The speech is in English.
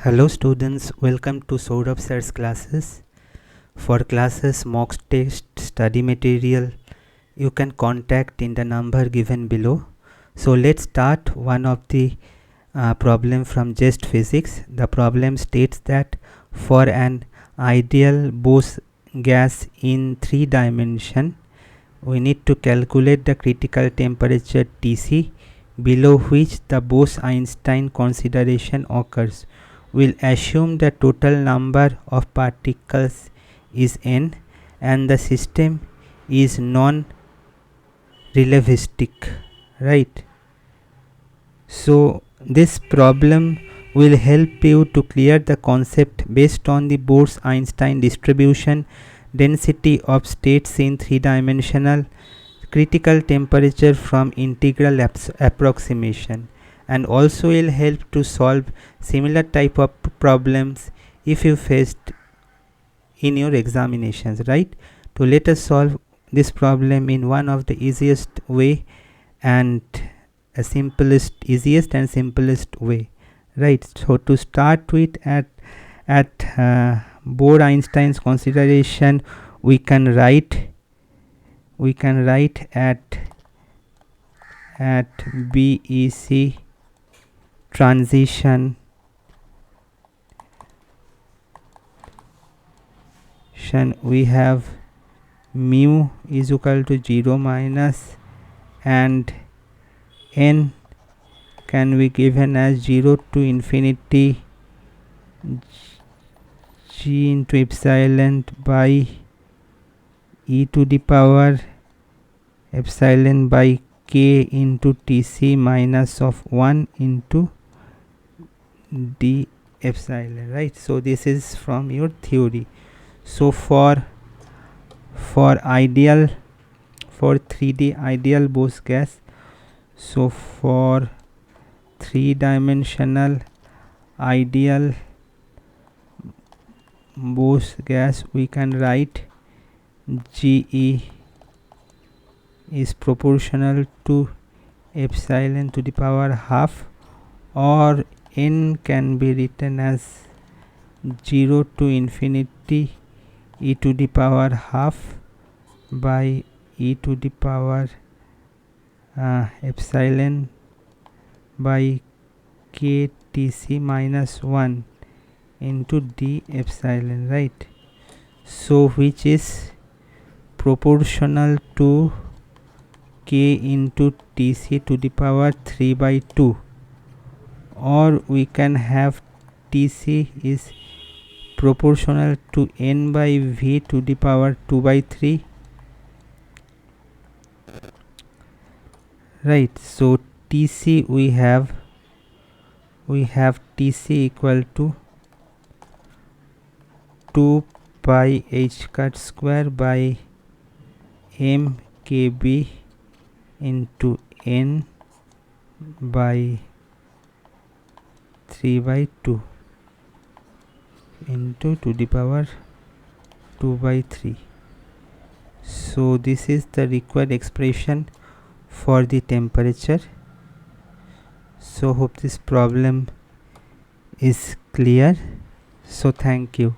Hello students, welcome to Sourav Sir Classes. For classes, mock test, study material, you can contact in the number given below. So let's start one of the problem from JEST Physics. The problem states that for an ideal Bose gas in 3 dimension, we need to calculate the critical temperature Tc below which the Bose-Einstein consideration occurs. We'll assume the total number of particles is n and the system is non-relativistic, right? So this problem will help you to clear the concept based on the Bose-Einstein distribution, density of states in 3-dimensional, critical temperature from integral approximation, and also will help to solve similar type of problems if you faced in your examinations, right? So let us solve this problem in one of the easiest way and easiest and simplest way, right? So to start with, at Bose-Einstein's consideration, we can write at BEC transition we have mu is equal to 0 minus and n can be given as 0 to infinity g into epsilon by e to the power epsilon by k into Tc minus of 1 into d epsilon, right? So this is from your theory. So for 3D ideal Bose gas, so for 3-dimensional ideal Bose gas, we can write Ge is proportional to epsilon to the power half, or n can be written as 0 to infinity e to the power half by e to the power epsilon by k Tc minus 1 into d epsilon, right? So which is proportional to k into Tc to the power 3 by 2, or we can have Tc is proportional to n by v to the power 2 by 3, right? So Tc we have Tc equal to 2 pi h cut square by m kb into n by 3 by 2 into to the power 2 by 3. So this is the required expression for the temperature. So hope this problem is clear. So thank you.